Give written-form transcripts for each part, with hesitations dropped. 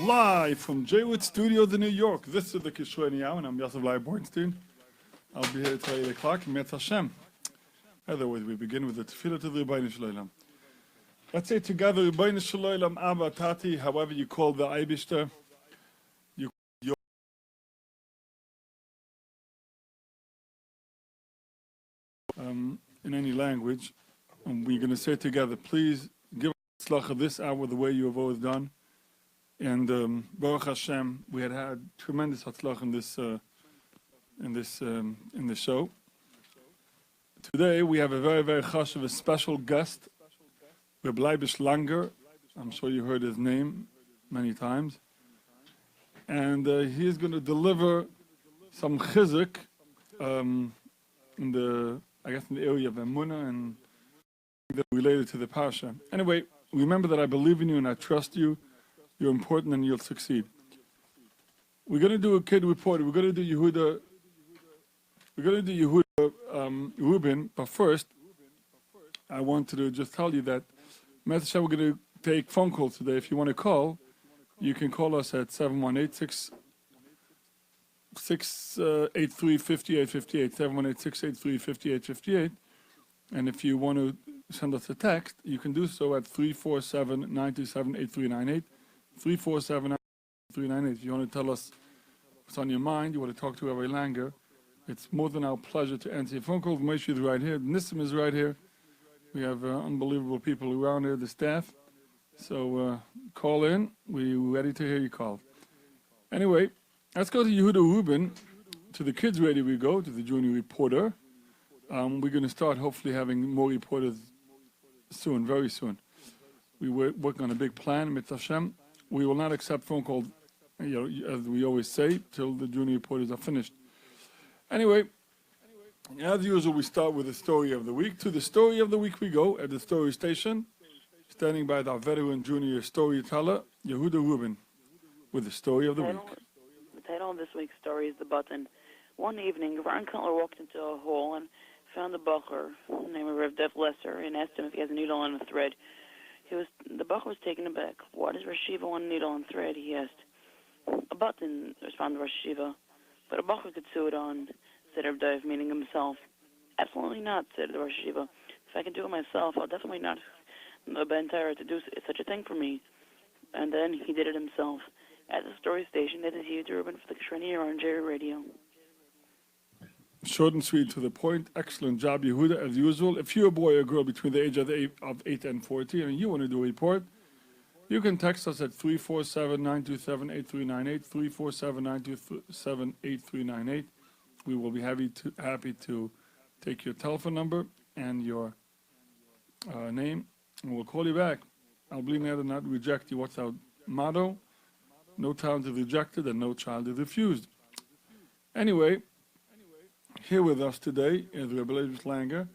Live from J-Wood Studios in New York. This is the Kishroni Hour, and I'm Yosef Lai Bornstein. I'll be here till 8 o'clock. Metz Hashem. As always, we begin with the Tefillah to the Rebbeinu Shalom. Let's say together, Rebbeinu Shalom, Abba, Tati, however you call the Eibishter. In any language. And we're going to say together, please give us tzlacha this hour the way you have always done. And Baruch Hashem, we had tremendous tzlacha in this show. Today we have a very, very chashuv, a special guest, Reb Leibish Langer. I'm sure you heard his name many times. And he is going to deliver some chizuk in the area of Emunah and related to the Parsha. Anyway, remember that I believe in you and I trust you. You're important and you'll succeed. We're going to do a kid report. We're going to do Yehuda. We're going to do Yehuda Rubin. But first, I wanted to just tell you that we're going to take phone calls today. If you want to call, you can call us at 718-683-5858, 718-683-5858. And if you want to send us a text, you can do so at 347-927-8398, 347-927-8398. If you want to tell us what's on your mind, you want to talk to Rabbi Langer, it's more than our pleasure to answer your phone calls. Moshe is right here. Nissim is right here. We have unbelievable people around here, the staff. So call in. We're ready to hear your call. Anyway, let's go to Yehuda Rubin. To the kids radio we go, to the junior reporter. We're going to start hopefully having more reporters soon, very soon. We're working on a big plan, Mitzvah Hashem. We will not accept phone calls, as we always say, till the junior reporters are finished. Anyway, as usual, we start with the story of the week. To the story of the week we go at the story station, standing by our veteran junior storyteller, Yehuda Rubin, with the story of the week. The title of this week's story is The Button. One evening, Ron Cutler walked into a hall and found a bacher named Rev Dev Lesser and asked him if he has a needle and a thread. The bacher was taken aback. Why does Rosh Yeshiva want a needle and thread? He asked. A button, responded Rosh Yeshiva. But a bacher could sew it on, said Rev Dev, meaning himself. Absolutely not, said the Rosh Yeshiva. If I can do it myself, I'll definitely not bend Torah to do such a thing for me. And then he did it himself. At the story station, that is Yehuda Rubin for the Kishroni on J Radio. Short and sweet, to the point. Excellent job, Yehuda, as usual. If you're a boy or girl between the age of 8 and 40 and you want to do a report, you can text us at 347-927-8398, 347-927-8398. We will be happy to take your telephone number and your name, and we'll call you back. I'll believe me, I do not reject you. What's our motto? No child is rejected and no child is refused. Anyway, here with us today is Rebbe Leibish Langer,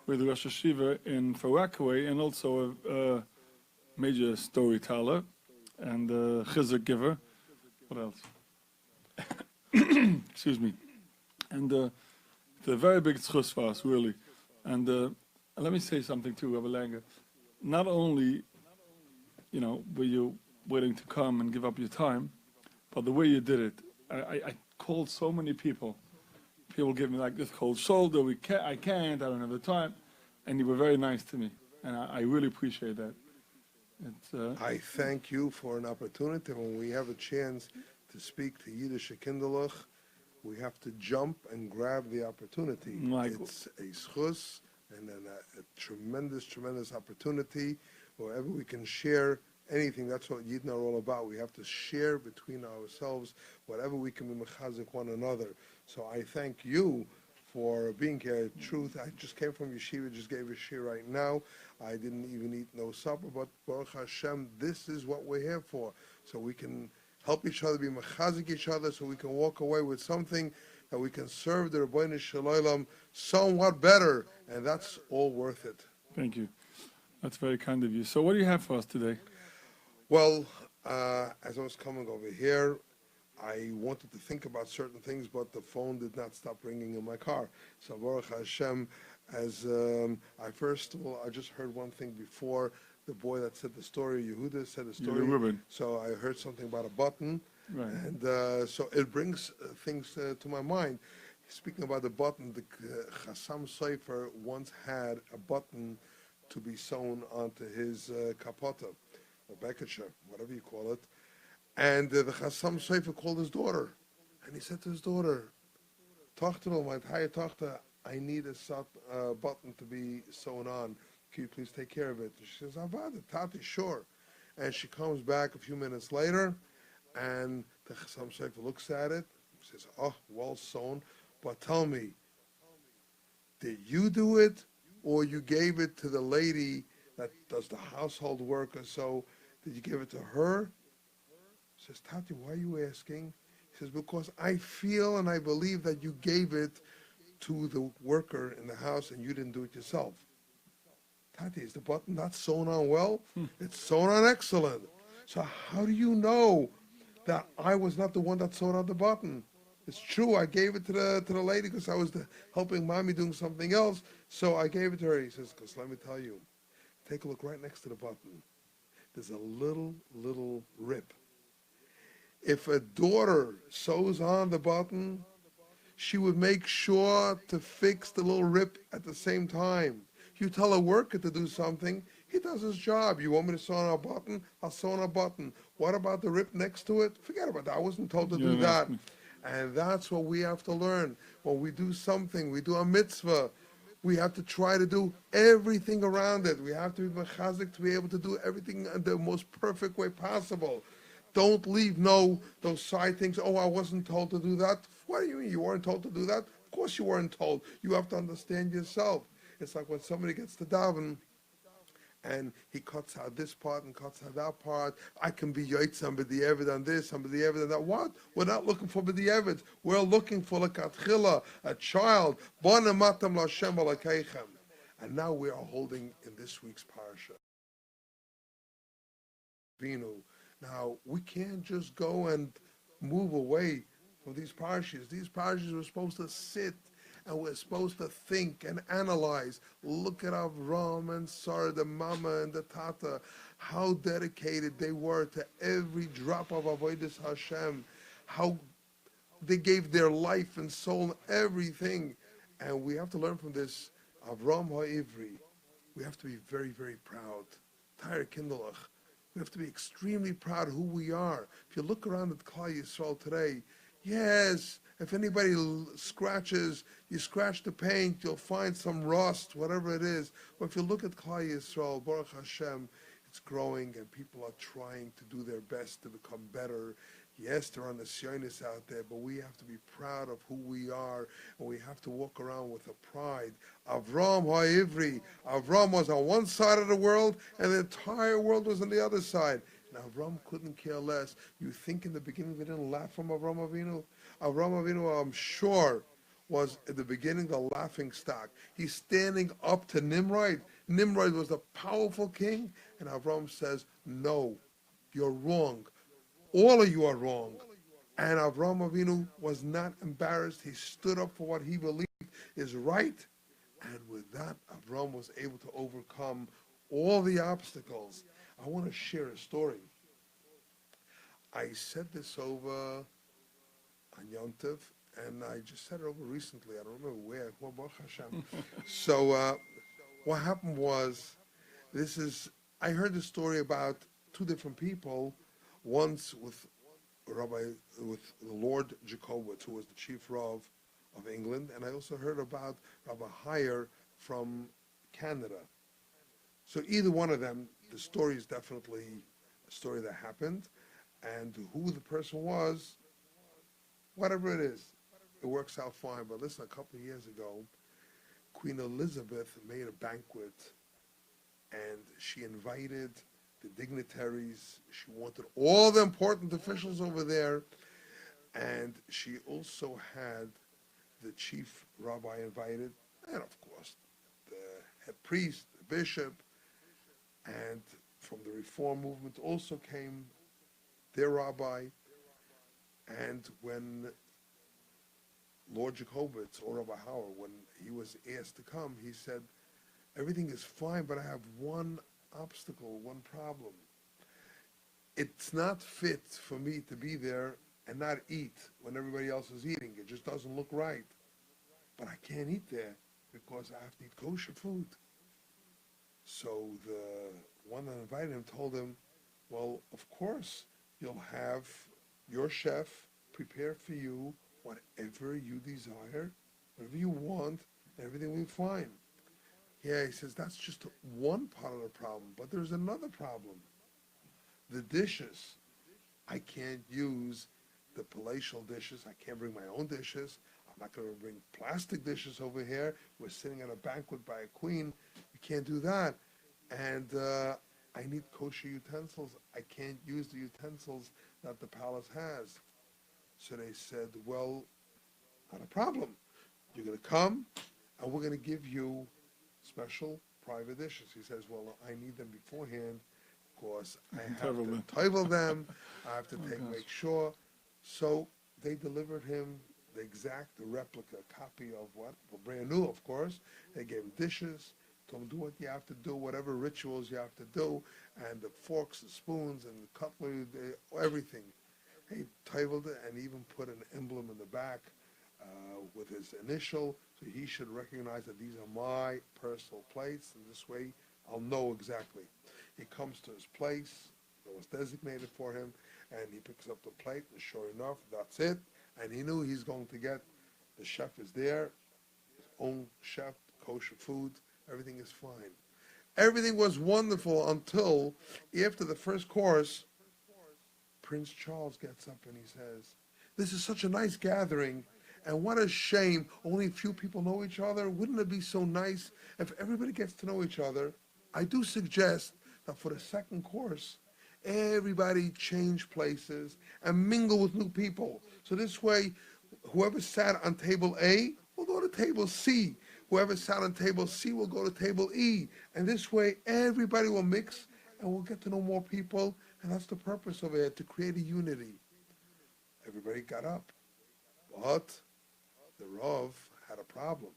with Rosh Yeshiva in Far Rockaway, and also a major storyteller and a chizuk giver. What else? Excuse me. And it's a very big tzchus for us, really. And let me say something too, Rebbe Langer. Not only, were you willing to come and give up your time, but the way you did it. I called so many people. People give me like this cold shoulder. I can't. I don't have the time. And you were very nice to me, and I really appreciate that. I thank you for an opportunity. When we have a chance to speak to Yiddish Kinderlich, we have to jump and grab the opportunity. It's a schus and then a tremendous, tremendous opportunity. Wherever we can share anything, that's what Yidden are all about. We have to share between ourselves whatever we can be mechazik one another. So I thank you for being here. Truth, I just came from yeshiva, just gave a shir right now. I didn't even eat no supper, but Baruch Hashem, this is what we're here for. So we can help each other, be mechazik each other, so we can walk away with something that we can serve the Rebbeinu Shalom somewhat better, and that's all worth it. Thank you. That's very kind of you. So what do you have for us today? Well, as I was coming over here, I wanted to think about certain things, but the phone did not stop ringing in my car. So Baruch Hashem, as I first of all, I just heard one thing before the boy that said the story, Yehuda said the Yeah, story. the Reuben. So I heard something about a button, Right. and so it brings things to my mind. Speaking about the button, the Chassam Sofer once had a button to be sewn onto his kapota, or bekesher, whatever you call it. And the Chassam Sofer called his daughter, and he said to his daughter, Tochter, my entire Tochter, I need a button to be sewn on. Can you please take care of it? She says, Avada, Tati, sure. And she comes back a few minutes later, and the Chassam Sofer looks at it, says, oh, well sewn, but tell me, did you do it, or you gave it to the lady that does the household work or so? Did you give it to her? She says, Tati, why are you asking? He says, because I feel and I believe that you gave it to the worker in the house and you didn't do it yourself. Tati, is the button not sewn on well? It's sewn on excellent. So how do you know that I was not the one that sewed on the button? It's true, I gave it to the lady because I was helping mommy doing something else, so I gave it to her. He says, because let me tell you, take a look right next to the button. There's a little rip. If a daughter sews on the button, she would make sure to fix the little rip at the same time. You tell a worker to do something, he does his job. You want me to sew on a button? I'll sew on a button. What about the rip next to it? Forget about that. I wasn't told to do that. And that's what we have to learn. When we do something, we do a mitzvah, we have to try to do everything around it. We have to be mechazik to be able to do everything in the most perfect way possible. Don't leave those side things. Oh, I wasn't told to do that. What do you mean you weren't told to do that? Of course you weren't told. You have to understand yourself. It's like when somebody gets to daven and he cuts out this part and cuts out that part. I can be yotzam b'di'evid on this, and b'di'evid on that. What? We're not looking for b'di'evid. We're looking for l'katchila, a child. Bona matam l'Hashem alakeichem. And now we are holding in this week's parasha. Vinu. Now, we can't just go and move away from these parashas. These parashas were supposed to sit and we're supposed to think and analyze. Look at Avram and Sarah, the mama and the tata, how dedicated they were to every drop of avodas Hashem, how they gave their life and soul and everything. And we have to learn from this Avram HaIvri. We have to be very, very proud. Tyre Kindelach. We have to be extremely proud of who we are. If you look around at Klal Yisrael today, yes, if anybody scratches, you scratch the paint, you'll find some rust, whatever it is. But if you look at Klal Yisrael, Baruch Hashem, it's growing and people are trying to do their best to become better. Yes, there are nisyonis out there, but we have to be proud of who we are, and we have to walk around with a pride. Avram HaIvri. Avram was on one side of the world, and the entire world was on the other side. And Avram couldn't care less. You think in the beginning they didn't laugh from Avram Avinu? Avram Avinu, I'm sure, was at the beginning the laughing stock. He's standing up to Nimrod. Nimrod was a powerful king, and Avram says, no, you're wrong. All of you are wrong. And Avram Avinu was not embarrassed. He stood up for what he believed is right. And with that, Avram was able to overcome all the obstacles. I want to share a story. I said this over on Yom Tov, and I just said it over recently. I don't remember where. Baruch Hashem. So what happened was, I heard the story about two different people. Once with the Lord Jacobowitz, who was the chief Rav of England, and I also heard about Rabbi Heyer from Canada. So either one of them, the story is definitely a story that happened, and who the person was, whatever it is, it works out fine. But listen, a couple of years ago, Queen Elizabeth made a banquet, and she invited the dignitaries. She wanted all the important officials over there, and she also had the chief rabbi invited, and of course the head priest, the bishop, and from the Reform movement also came their rabbi. And when Lord Jacobowitz, or Rabbi Howard, when he was asked to come, he said, everything is fine, but I have one obstacle, one problem. It's not fit for me to be there and not eat when everybody else is eating. It just doesn't look right. But I can't eat there because I have to eat kosher food. So the one that invited him told him, well, of course, you'll have your chef prepare for you whatever you desire, whatever you want, everything will be fine. Yeah, he says, that's just one part of the problem, but there's another problem. The dishes, I can't use the palatial dishes. I can't bring my own dishes. I'm not going to bring plastic dishes over here. We're sitting at a banquet by a queen. You can't do that. And I need kosher utensils. I can't use the utensils that the palace has. So they said, well, not a problem. You're going to come, and we're going to give you special private dishes. He says, well, I need them beforehand because I have to table them. I have to make sure. So they delivered him the exact replica copy of what? Well, brand new, of course. They gave him dishes, told him do what you have to do, whatever rituals you have to do, and the forks, the spoons, and the cutlery, everything. He tabled it and even put an emblem in the back with his initial, so he should recognize that these are my personal plates, and this way I'll know exactly. He comes to his place that was designated for him, and he picks up the plate, and sure enough, that's it. And he knew he's going to get, the chef is there, his own chef, kosher food, everything is fine. Everything was wonderful until, after the first course, Prince Charles gets up and he says, this is such a nice gathering, and what a shame, only a few people know each other. Wouldn't it be so nice if everybody gets to know each other? I do suggest that for the second course, everybody change places and mingle with new people. So this way, whoever sat on table A will go to table C. Whoever sat on table C will go to table E. And this way, everybody will mix and we'll get to know more people. And that's the purpose of it, to create a unity. Everybody got up. But the Rav had a problem.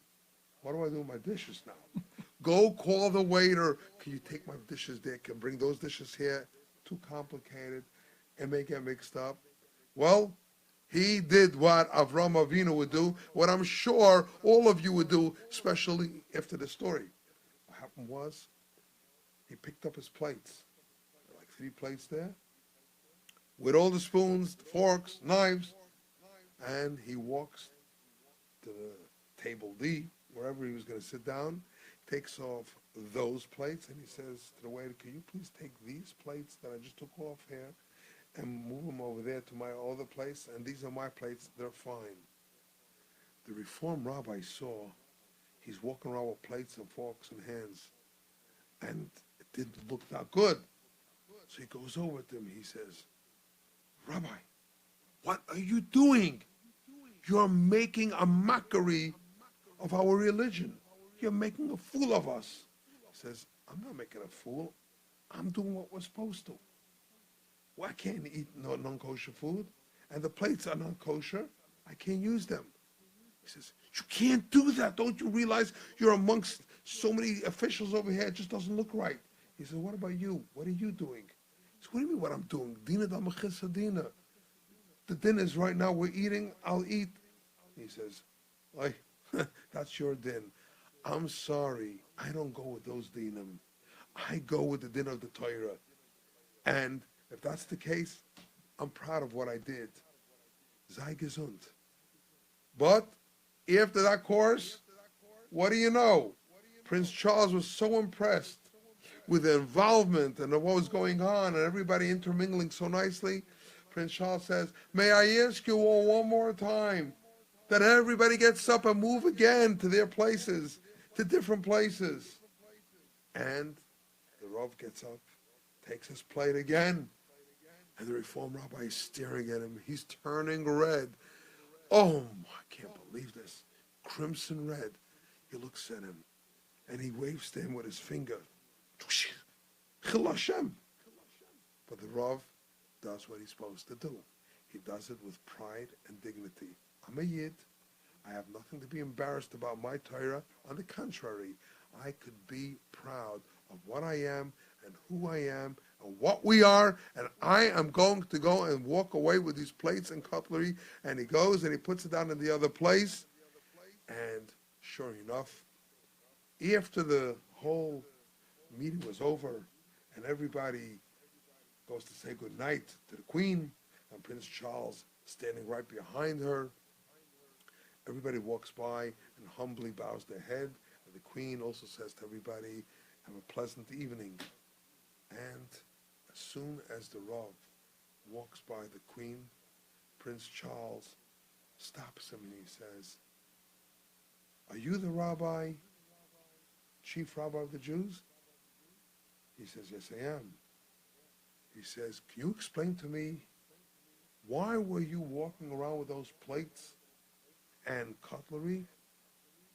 What do I do with my dishes now? Go call the waiter. Can you take my dishes there? Can bring those dishes here? Too complicated. And may get mixed up. Well, he did what Avram Avinu would do, what I'm sure all of you would do, especially after the story. What happened was, he picked up his plates. There were like 3 plates there, with all the spoons, forks, knives, and he walks to the table D, wherever he was going to sit down, takes off those plates, and he says to the waiter, can you please take these plates that I just took off here and move them over there to my other place, and these are my plates, they're fine. The Reform rabbi saw he's walking around with plates and forks and hands, and it didn't look that good. So he goes over to him, he says, Rabbi, what are you doing? You're making a mockery of our religion. You're making a fool of us. He says, I'm not making a fool. I'm doing what we're supposed to. Well, I can't eat non-kosher food, and the plates are non-kosher. I can't use them. He says, you can't do that. Don't you realize you're amongst so many officials over here? It just doesn't look right. He says, what about you? What are you doing? He says, what do you mean what I'm doing? Dina da mechisa dina. The din is right now, we're eating, I'll eat. He says, oy, that's your din. I'm sorry, I don't go with those dinim. I go with the din of the Torah. And if that's the case, I'm proud of what I did. Sei gesund. But after that course, what do you know? Prince Charles was so impressed with the involvement and what was going on and everybody intermingling so nicely. Prince Charles says, may I ask you all one more time that everybody gets up and move again to their places, to different places. And the Rav gets up, takes his plate again, and the Reform rabbi is staring at him. He's turning red. Oh, I can't believe this. Crimson red. He looks at him, and he waves to him with his finger. Chil Hashem. But the Rav does what he's supposed to do. He does it with pride and dignity. I'm a Yid. I have nothing to be embarrassed about my Torah. On the contrary, I could be proud of what I am and who I am and what we are, and I am going to go and walk away with these plates and cutlery. And he goes and he puts it down in the other place. And sure enough, after the whole meeting was over and everybody goes to say good night to the Queen, and Prince Charles standing right behind her, everybody walks by and humbly bows their head. And the Queen also says to everybody, have a pleasant evening. And as soon as the Rav walks by the Queen, Prince Charles stops him and he says, are you the rabbi, chief rabbi of the Jews? He says, yes, I am. He says, can you explain to me, why were you walking around with those plates and cutlery?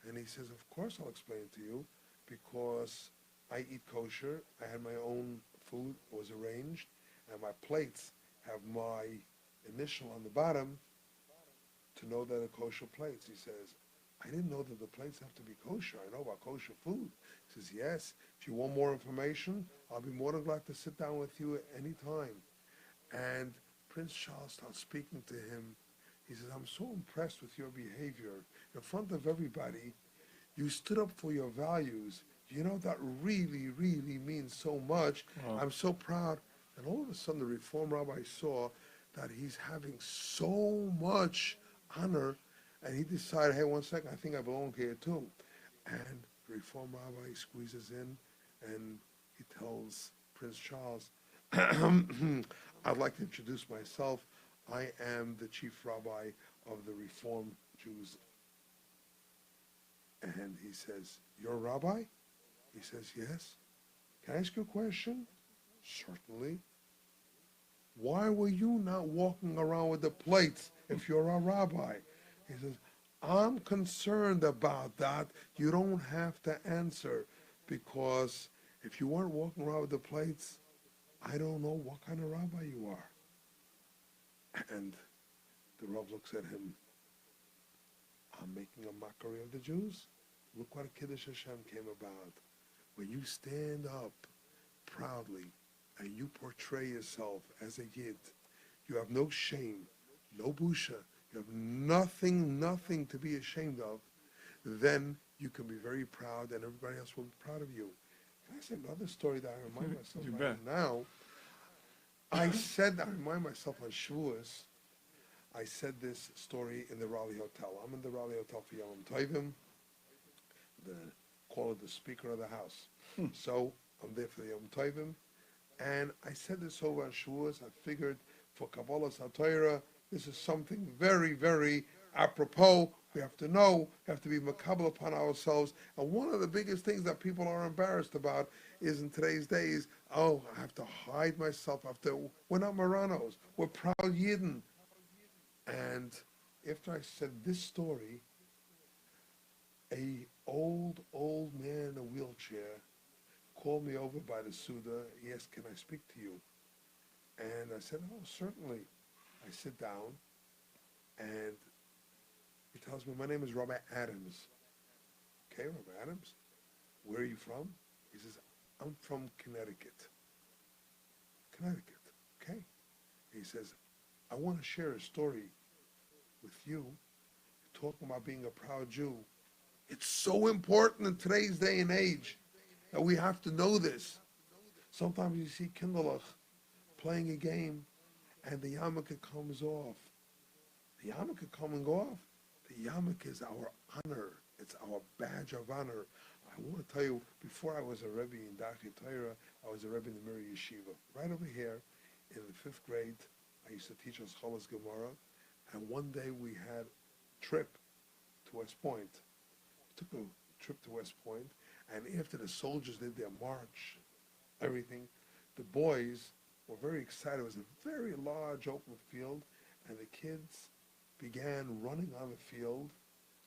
And he says, of course I'll explain it to you, because I eat kosher. I had my own food, was arranged, and my plates have my initial on the bottom to know that they're kosher plates. He says, I didn't know that the plates have to be kosher. I know about kosher food. He says, yes, if you want more information, I'll be more than glad to sit down with you at any time. And Prince Charles starts speaking to him. He says, I'm so impressed with your behavior. In front of everybody, you stood up for your values. You know, that really, really means so much. Wow. I'm so proud. And all of a sudden, the Reform Rabbi saw that he's having so much honor, and he decided, hey, 1 second, I think I belong here too. And the Reform Rabbi squeezes in, and he tells Prince Charles, I'd like to introduce myself. I am the chief rabbi of the Reform Jews. And he says, you're a rabbi? He says, yes. Can I ask you a question? Certainly. Why were you not walking around with the plates if you're a rabbi? He says, I'm concerned about that. You don't have to answer, because if you weren't walking around with the plates, I don't know what kind of rabbi you are. And the Rav looks at him. I'm making a mockery of the Jews? Look what Kiddush Hashem came about. When you stand up proudly and you portray yourself as a Yid, you have no shame, no busha, you have nothing to be ashamed of, then you can be very proud and everybody else will be proud of you. Can I say another story that I remind myself right now? I remind myself on Shavuos, I said this story in the Raleigh Hotel. I'm in the Raleigh Hotel for Yom Tovim. Call it the Speaker of the House. So I'm there for the Yom Tovim. And I said this over on Shavuos. I figured for Kabbalah Satira, this is something very, very apropos. We have to know, we have to be makabel upon ourselves. And one of the biggest things that people are embarrassed about is in today's days, oh, I have to hide myself. We're not Maranos. We're proud Yidden. And after I said this story, a old man in a wheelchair called me over by the Suda. He asked, can I speak to you? And I said, oh, certainly. I sit down, and he tells me, my name is Rabbi Adams. Okay, Rabbi Adams, where are you from? He says, I'm from Connecticut. Connecticut, okay. He says, I want to share a story with you, talking about being a proud Jew. It's so important in today's day and age that we have to know this. Sometimes you see Kinderlach playing a game and the yarmulke comes off. The yarmulke coming off, the yarmulke is our honor. It's our badge of honor. I want to tell you, before I was a Rebbe in Dachei Torah, I was a Rebbe in the Mir Yeshiva. Right over here in the 5th grade, I used to teach us Cholas Gemara, and one day we had a trip to West Point. We took a trip to West Point, and after the soldiers did their march, everything, the boys were very excited. It was a very large open field, and the kids began running on the field.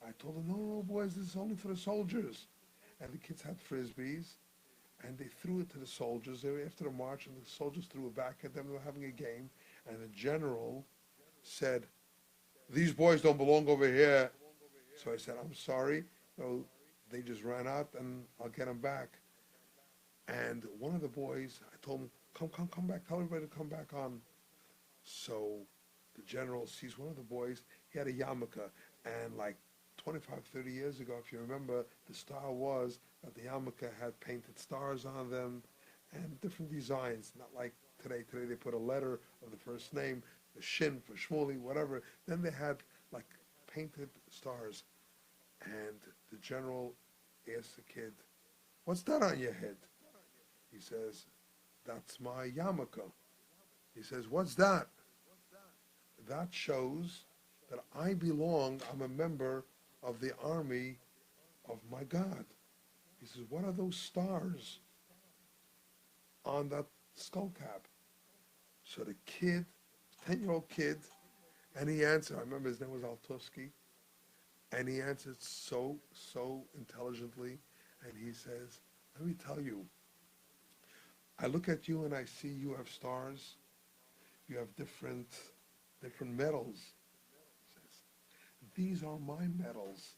I told them, no, boys, this is only for the soldiers. And the kids had frisbees, and they threw it to the soldiers. They were after the march, and the soldiers threw it back at them. They were having a game, and the general said, these boys don't belong over here. So I said, I'm sorry. No, they just ran out, and I'll get them back. And one of the boys, I told him, come back, tell everybody to come back on. So the general sees one of the boys, he had a yarmulke, and like 25, 30 years ago, if you remember, the style was that the yarmulke had painted stars on them and different designs, not like today. Today they put a letter of the first name, the shin for Shmuley, whatever. Then they had like painted stars. And the general asked the kid, "What's that on your head?" He says, "That's my yarmulke." He says, "What's that?" That shows that I'm a member of the army of my God. He says, "What are those stars on that skull cap?" So the kid, 10-year-old kid, and he answered, I remember his name was Altuski, and he answered so intelligently, and he says, "Let me tell you, I look at you and I see you have stars, you have different medals." He says, "These are my medals,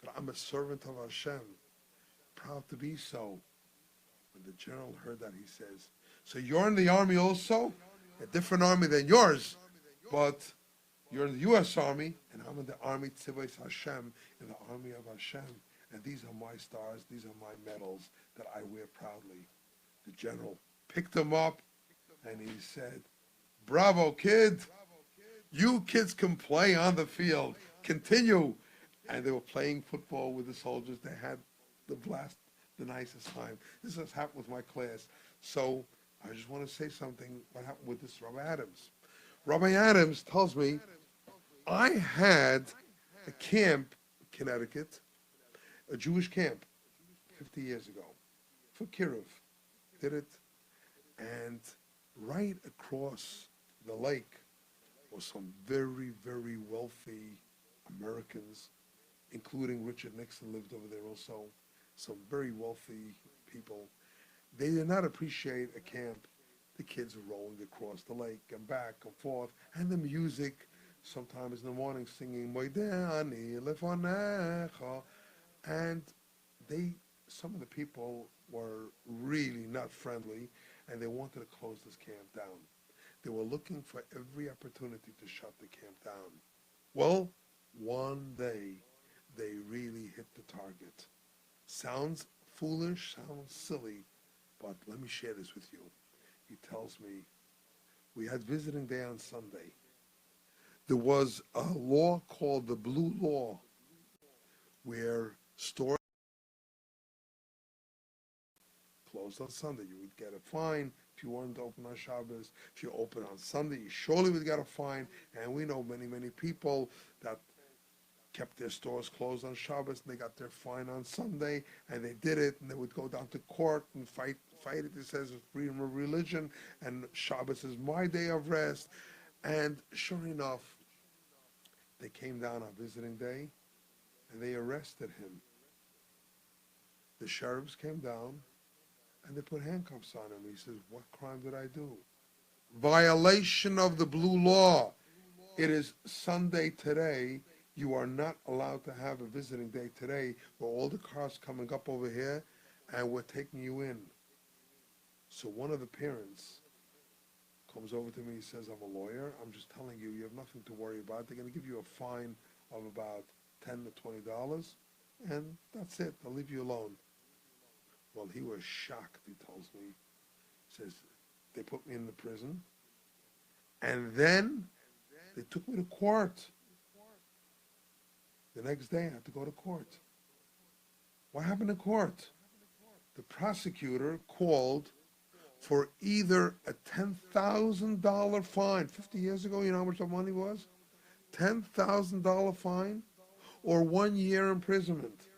that I'm a servant of Hashem, proud to be so." When the general heard that, he says, "So you're in the army also? A different army than yours, but you're in the U.S. Army, and I'm in the Army Tzivos Hashem, in the army of Hashem. And these are my stars, these are my medals that I wear proudly." The general picked him up, and he said, "Bravo, kid. You kids can play on the field. Continue." And they were playing football with the soldiers. They had the blast, the nicest time. This has happened with my class. So I just want to say something, what happened with this Rabbi Adams. Rabbi Adams tells me, I had a camp in Connecticut, a Jewish camp, 50 years ago, for Kiruv. Did it. And right across the lake were some very, very wealthy Americans, including Richard Nixon lived over there also, some very wealthy people. They did not appreciate a camp. The kids were rolling across the lake and back and forth, and the music, sometimes in the morning singing, Moidani Lefonecha, and some of the people were really not friendly, and they wanted to close this camp down. They were looking for every opportunity to shut the camp down. Well, one day, they really hit the target. Sounds foolish, sounds silly, but let me share this with you. He tells me, we had visiting day on Sunday. There was a law called the Blue Law, where stores closed on Sunday. You would get a fine if you wanted to open on Shabbos. If you open on Sunday, you surely would get a fine. And we know many, many people that kept their stores closed on Shabbos, and they got their fine on Sunday, and they did it, and they would go down to court and fight it. It says it's freedom of religion, and Shabbos is my day of rest. And sure enough, they came down on visiting day, and they arrested him. The sheriffs came down, and they put handcuffs on him. He says, "What crime did I do?" Violation of the Blue Law. It is Sunday today. You are not allowed to have a visiting day today where all the cars coming up over here and we're taking you in. So one of the parents comes over to me, he says, "I'm a lawyer. I'm just telling you, you have nothing to worry about. They're going to give you a fine of about $10 to $20, and that's it. They'll leave you alone." Well, he was shocked, he tells me. He says, "They put me in the prison, and then they took me to court. The next day, I had to go to court." What happened in court? The prosecutor called for either a $10,000 fine. 50 years ago, you know how much that money was? $10,000 fine or 1 year imprisonment.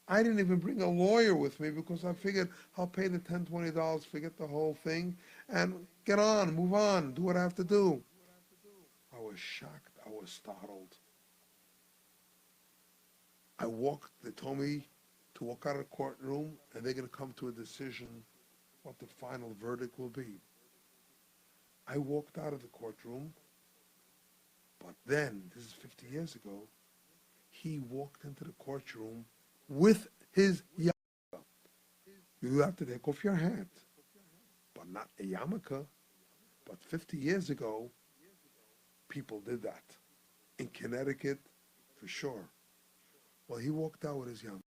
I didn't even bring a lawyer with me because I figured I'll pay the $10, $20, forget the whole thing, and get on, move on, do what I have to do. I was shocked. I was startled. They told me to walk out of the courtroom, and they're going to come to a decision what the final verdict will be. I walked out of the courtroom, but then, this is 50 years ago, he walked into the courtroom with his yarmulke. You have to take off your hat, but not a yarmulke. But 50 years ago, people did that. In Connecticut, for sure. Well, he walked out with his yarmulke,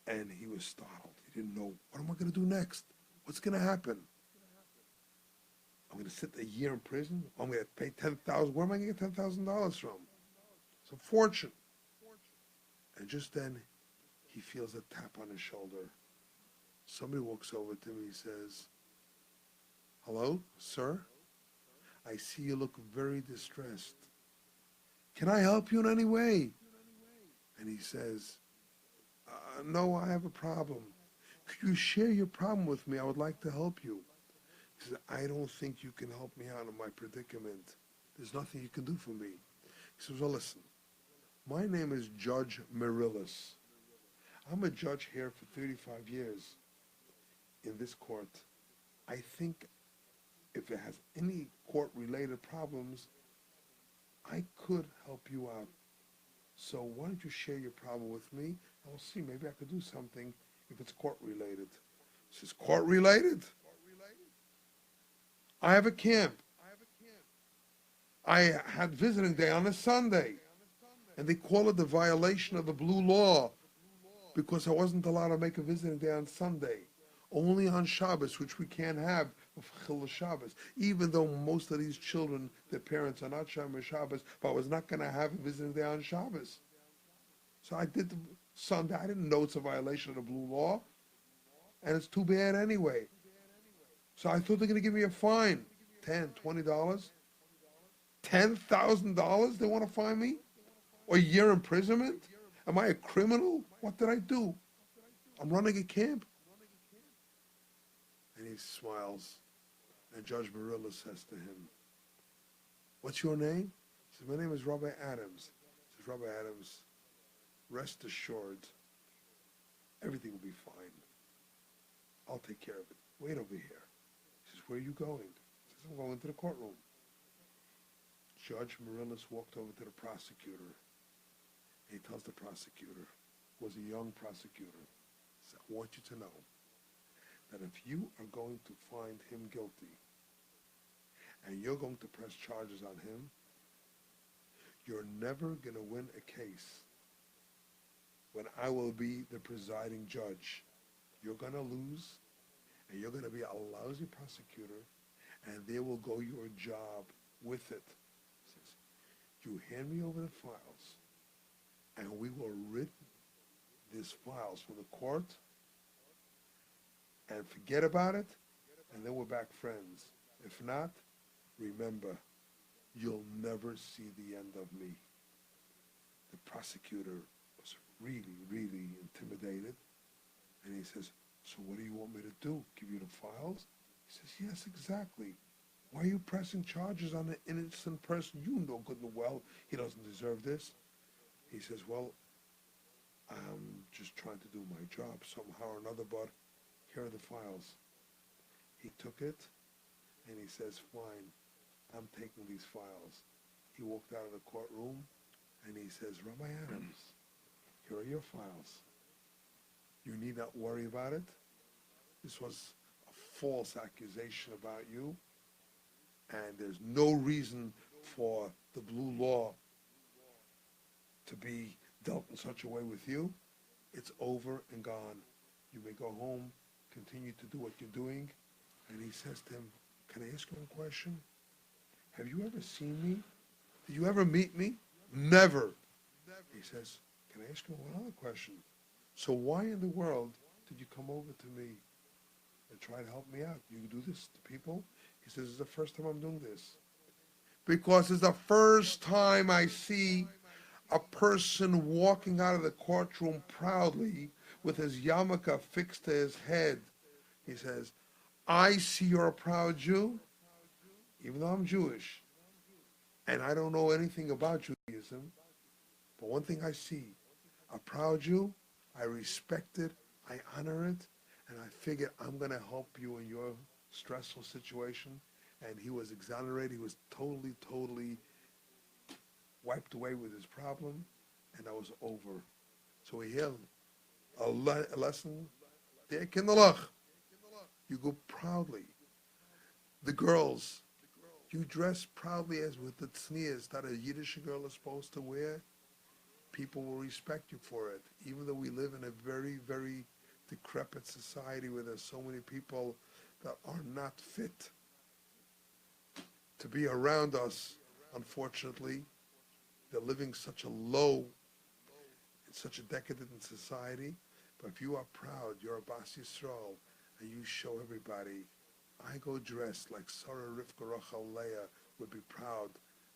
and he was startled. He didn't know, what am I going to do next? What's going to happen? I'm going to sit a year in prison? I'm going to pay $10,000. Where am I going to get $10,000 from? It's a fortune. And just then, he feels a tap on his shoulder. Somebody walks over to him. He says, hello, sir? I see you look very distressed. Can I help you in any way? And he says, no, I have a problem. Could you share your problem with me? I would like to help you. He says, I don't think you can help me out of my predicament. There's nothing you can do for me. He says, well, listen, my name is Judge Mirillis. I'm a judge here for 35 years in this court. I think if it has any court-related problems, I could help you out. So why don't you share your problem with me, and we'll see, maybe I could do something if it's court-related. He says, court-related? I have a camp. I had visiting day on a Sunday, and they call it the violation of the blue law because I wasn't allowed to make a visiting day on Sunday. Only on Shabbos, which we can't have of Chil Shabbos. Even though most of these children, their parents are not Shomer Shabbos, but I was not going to have a visiting day on Shabbos. So I did the Sunday. I didn't know it's a violation of the blue law, and it's too bad anyway. So I thought they're going to give me a fine, $10, $20, $10,000. They want to fine me, or a year imprisonment. Am I a criminal? What did I do? I'm running a camp. And he smiles, and Judge Barilla says to him, what's your name? He says, my name is Rabbi Adams. He says, Rabbi Adams, rest assured, everything will be fine. I'll take care of it. Wait over here. He says, where are you going? He says, I'm going to the courtroom. Judge Marillis walked over to the prosecutor. He tells the prosecutor, who was a young prosecutor, he said, I want you to know that if you are going to find him guilty and you're going to press charges on him, you're never going to win a case when I will be the presiding judge. You're going to lose, and you're going to be a lousy prosecutor, and there will go your job with it. He says, you hand me over the files, and we will rid these files from the court and forget about it, and then we're back friends. If not, remember, you'll never see the end of me. The prosecutor was really, really intimidated, and he says, so what do you want me to do? Give you the files? He says, yes, exactly. Why are you pressing charges on an innocent person? You know good and well he doesn't deserve this. He says, well, I'm just trying to do my job somehow or another, but here are the files. He took it, and he says, fine, I'm taking these files. He walked out of the courtroom, and he says, Rabbi Adams, here are your files. You need not worry about it. This was a false accusation about you, and there's no reason for the blue law to be dealt in such a way with you. It's over and gone. You may go home, continue to do what you're doing. And he says to him, can I ask you one question? Have you ever seen me? Did you ever meet me? Never. He says, can I ask you one other question? So why in the world did you come over to me and try to help me out? You do this to people? He says, it's the first time I'm doing this. Because it's the first time I see a person walking out of the courtroom proudly with his yarmulke fixed to his head. He says, I see you're a proud Jew, even though I'm Jewish, and I don't know anything about Judaism, but one thing I see, a proud Jew, I respect it, I honor it, and I figure I'm going to help you in your stressful situation. And he was exonerated. He was totally wiped away with his problem, and that was over. So he had a lesson Der Kinderlach, you go proudly. The girls, you dress proudly as with the tznias that a Yiddish girl is supposed to wear. People will respect you for it, even though we live in a very, very decrepit society where there's so many people that are not fit to be around us. Unfortunately, they're living such a low, in such a decadent society. But if you are proud, you're a Bas Yisrael, and you show everybody, I go dressed like Sarah, Rivka, Rachel, Leah would be proud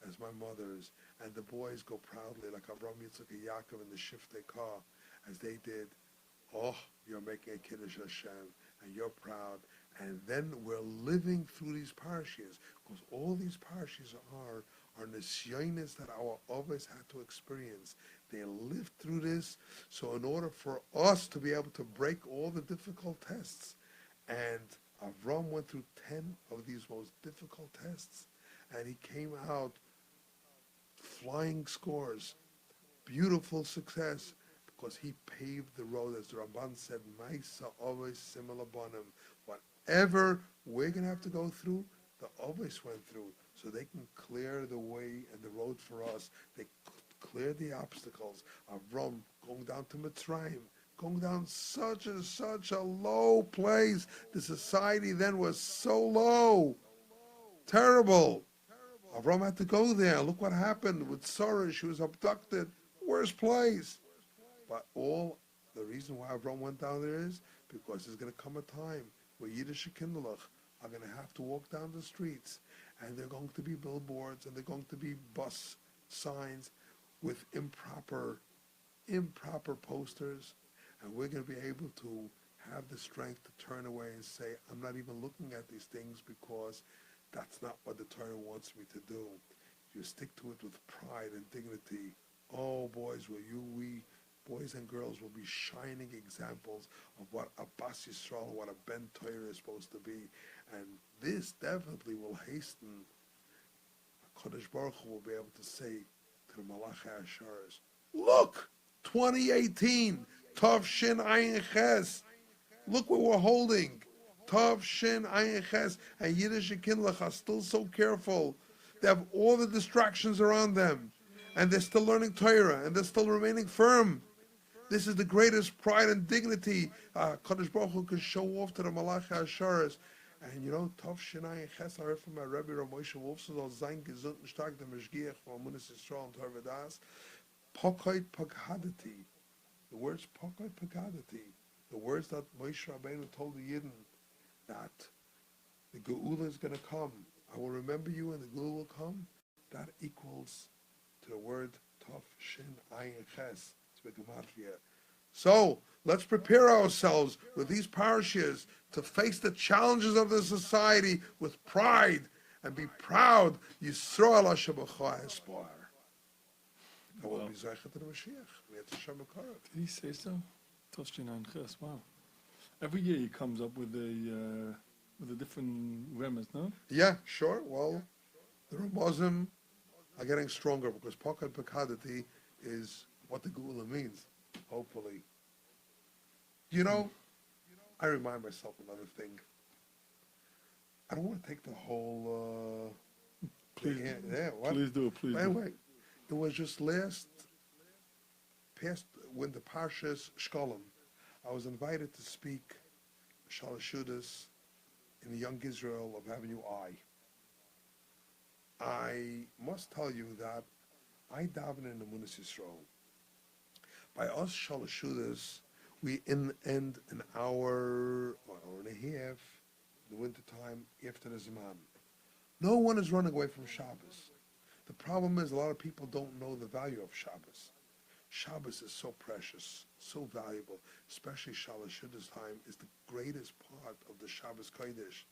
as my mothers, and the boys go proudly like Avram, Yitzchak, and Yaakov in the Shiftei Car, as they did. Oh, you're making a Kiddush Hashem, and you're proud. And then we're living through these parashas, because all these parashas are nisyonis that our Avos had to experience. They lived through this, so in order for us to be able to break all the difficult tests, and Avram went through 10 of these most difficult tests, and he came out flying scores, beautiful success, because he paved the road, as the Ramban said, Maisa always similar bonim. Whatever we're going to have to go through, the Avos went through, so they can clear the way and the road for us. They cleared the obstacles. Avram going down to Mitzrayim, going down such a low place. The society then was so low, terrible. Avram had to go there. Look what happened with Sarah. She was abducted. Worst place. But all the reason why Avram went down there is because there's going to come a time where Yiddish Kinderlach are going to have to walk down the streets, and they're going to be billboards, and they're going to be bus signs with improper posters, and we're going to be able to have the strength to turn away and say, I'm not even looking at these things because that's not what the Torah wants me to do. You stick to it with pride and dignity. Oh, boys and girls will be shining examples of what a Bas Yisrael, what a Ben Torah is supposed to be. And this definitely will hasten. HaKadosh Baruch Hu will be able to say to the Malachi Asharis, look, 2018, Tov Shin Ayin Ches. Look what we're holding. Tov Shin Ayin Ches. And Yiddish Kinlach are still so careful. They have all the distractions around them. And they're still learning Torah. And they're still remaining firm. This is the greatest pride and dignity Kadosh Baruch Hu can show off to the Malachi Asharis. And you know, Tov Shin Ayin Ches, I heard from my Rebbe Rav Moshe Wolfson, soll sein gesund und stark der Meshgiach von Amunis Yisrael und Torah Das. Pokoit Pagadati. The words Pokoit Pagadati. The words that Moshe Rabbeinu told the Yidden that the Geula is going to come. I will remember you and the Geula will come. That equals to the word Tov Shin Ayin Ches. So let's prepare ourselves with these parashas to face the challenges of the society with pride and be proud. Yisrael Hashem Aspire. That will be Zeichet to the Mashiach. Did he say so? Toshchin and Ches. Wow. Every year he comes up with a different remez, no? Yeah, sure. Well, the Ramazim are getting stronger because Pokat Pakadati is what the Geula means, hopefully. You know, I remind myself another thing. I don't want to take the whole... please, what? Please do, please anyway, it was just past when the Parshas Shkolim, I was invited to speak Shalashudas in the Young Israel of Avenue I. I must tell you that I daven in the Amunis Yisrael. By us Shalashudas, we end an hour and a half in the wintertime after the Zman. No one is running away from Shabbos. The problem is a lot of people don't know the value of Shabbos. Shabbos is so precious, so valuable, especially Shalashudas time is the greatest part of the Shabbos Kodesh.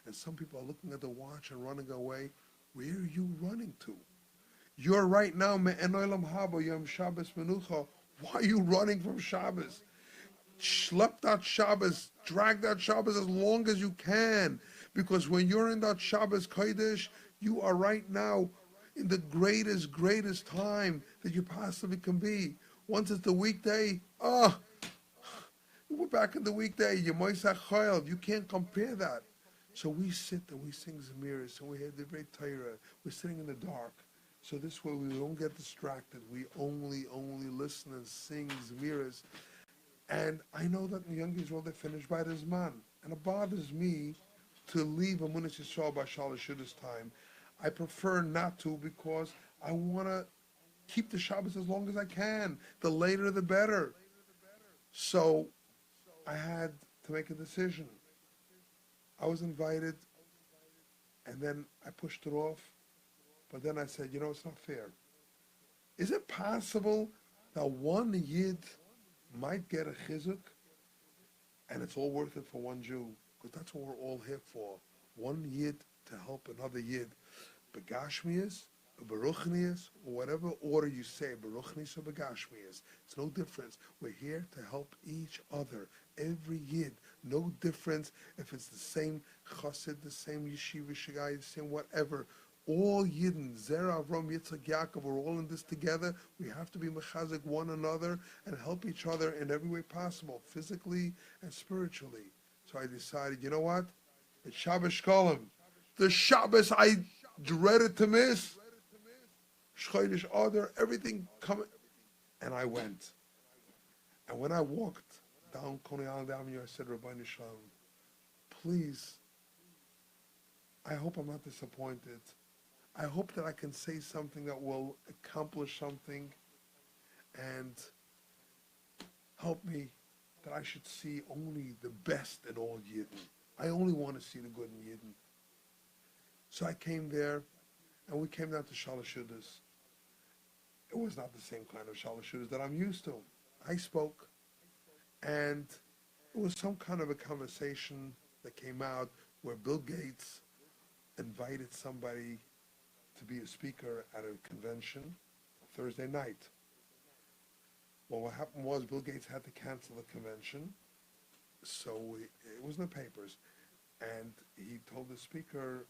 And some people are looking at the watch and running away. Where are you running to? You're right now, Me'en Olam Haba, Yom Shabbos Menucha. Why are you running from Shabbos? Schlep that Shabbos, drag that Shabbos as long as you can. Because when you're in that Shabbos Kodesh, you are right now in the greatest time that you possibly can be. Once it's the weekday, We're back in the weekday. You can't compare that. So we sit and we sing Zemiris and we have the great Torah. We're sitting in the dark. So this way we don't get distracted. We only listen and sing Zemiris. And I know that in the young Israel they finish by this man. And it bothers me to leave Amunis Yisrael by Shalashudas time. I prefer not to because I want to keep the Shabbos as long as I can. The later the better. So I had to make a decision. I was invited, and then I pushed it off. But then I said, it's not fair. Is it possible that one Yid might get a chizuk, and it's all worth it for one Jew? Because that's what we're all here for. One Yid to help another Yid. Begashmias, Baruchnias, or whatever order you say, Baruchnis or Begashmias. It's no difference. We're here to help each other. Every Yid. No difference if it's the same chassid, the same yeshiva shagai, the same whatever. All Yidden, Zera, Avram, Yitzchak, Yaakov, we're all in this together. We have to be mechazik one another and help each other in every way possible, physically and spiritually. So I decided, you know what? It's Shabbos Shkolim. The Shabbos I dreaded to miss. Shchodesh Adar, everything coming. And I went. And when I walked down Coney Island Avenue, I said, Rabbi Shalom, please, I hope I'm not disappointed. I hope that I can say something that will accomplish something and help me, that I should see only the best in all Yidden. I only want to see the good in Yidden. So I came there, and we came down to Shalashudas. It was not the same kind of Shalashudas that I'm used to. I spoke, and it was some kind of a conversation that came out where Bill Gates invited somebody to be a speaker at a convention Thursday night. Well, what happened was Bill Gates had to cancel the convention, so it was in the papers, and he told the speaker,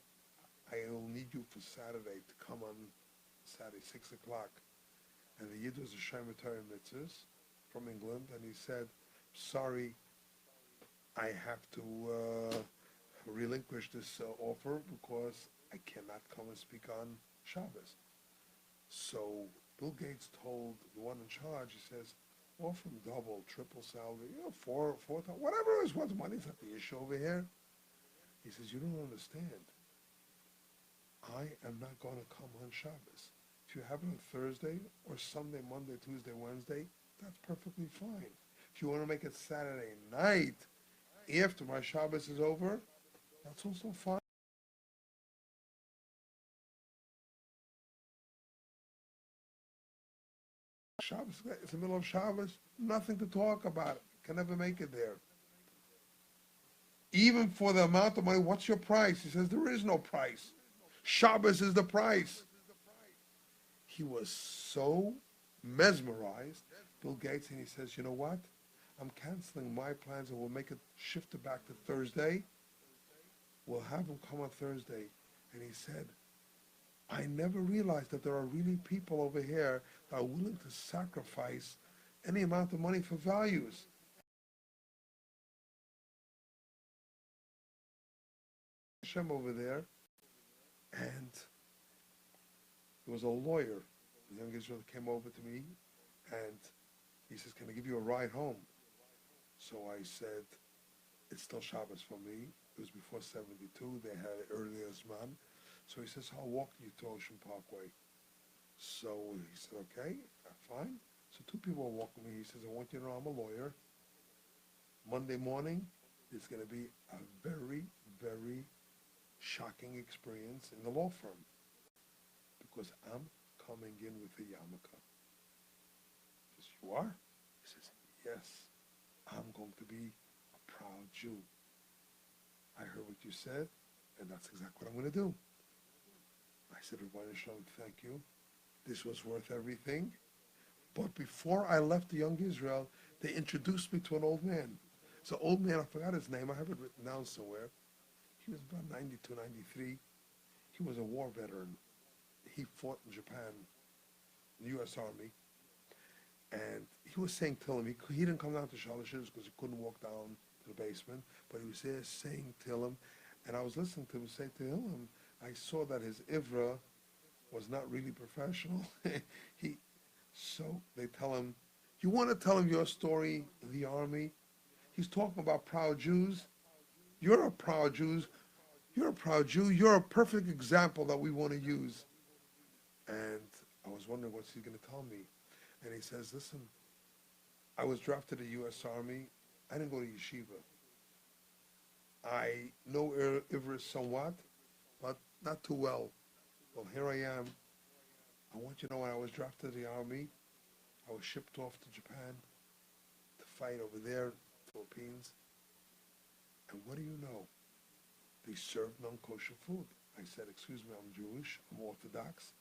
I will need you for Saturday to come on Saturday, 6 o'clock. And the Yid was a Shemer Torah Mitzvahs from England, and he said, sorry, I have to relinquish this offer because I cannot come and speak on Shabbos. So Bill Gates told the one in charge, he says, offer him double, triple salary, four, whatever it is, what's money's not the issue over here. He says, you don't understand. I am not going to come on Shabbos. If you have it on Thursday or Sunday, Monday, Tuesday, Wednesday, that's perfectly fine. If you want to make it Saturday night after my Shabbos is over, that's also fine. Shabbos, it's the middle of Shabbos, nothing to talk about. Can never make it there. Even for the amount of money, what's your price? He says, there is no price. Shabbos is the price. He was so mesmerized, Bill Gates, and he says, you know what? I'm canceling my plans and we'll make it shift it back to Thursday. We'll have him come on Thursday. And he said, I never realized that there are really people over here that are willing to sacrifice any amount of money for values. Hashem over there, and there was a lawyer, the young Israel, came over to me, and he says, can I give you a ride home? So I said, it's still Shabbos for me. It was before 72. They had it earlier as man. So he says, I'll walk you to Ocean Parkway. So he said, okay, fine. So two people are walking me. He says, I want you to know I'm a lawyer. Monday morning is going to be a very, very shocking experience in the law firm because I'm coming in with a yarmulke. He says, you are? He says, yes, I'm going to be a proud Jew. I heard what you said, and that's exactly what I'm going to do. I said, Rabbi Shalom, thank you. This was worth everything. But before I left the young Israel, they introduced me to an old man. It's an old man, I forgot his name, I have it written down somewhere. He was about 92, 93. He was a war veteran. He fought in Japan, in the U.S. Army. And he was saying Tillim. He didn't come down to Shalashis because he couldn't walk down to the basement, but he was there saying Tillim. And I was listening to him say Tillim. I saw that his Ivra was not really professional. So they tell him, you want to tell him your story in the army? He's talking about proud Jews. You're a proud Jew. You're a proud Jew. You're a perfect example that we want to use. And I was wondering what's he going to tell me. And he says, listen, I was drafted to the U.S. Army. I didn't go to yeshiva. I know Ivris somewhat, but not too well. Well, here I am. I want you to know when I was drafted to the Army, I was shipped off to Japan to fight over there, Philippines. And what do you know? They served non-kosher food. I said, excuse me, I'm Jewish, I'm Orthodox.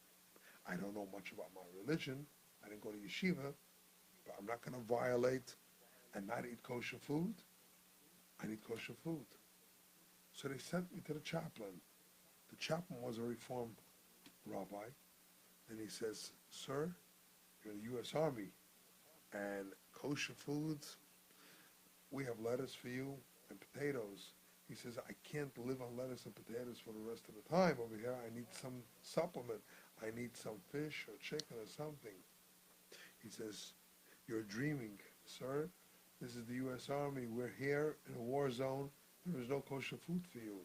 I don't know much about my religion. I didn't go to yeshiva, but I'm not going to violate and not eat kosher food. I need kosher food. So they sent me to the chaplain. The chaplain was a Reformed rabbi. And he says, sir, you're in the U.S. Army, and kosher foods, we have lettuce for you and potatoes. He says, I can't live on lettuce and potatoes for the rest of the time over here. I need some supplement. I need some fish or chicken or something. He says, you're dreaming, sir. This is the U.S. Army. We're here in a war zone. There is no kosher food for you.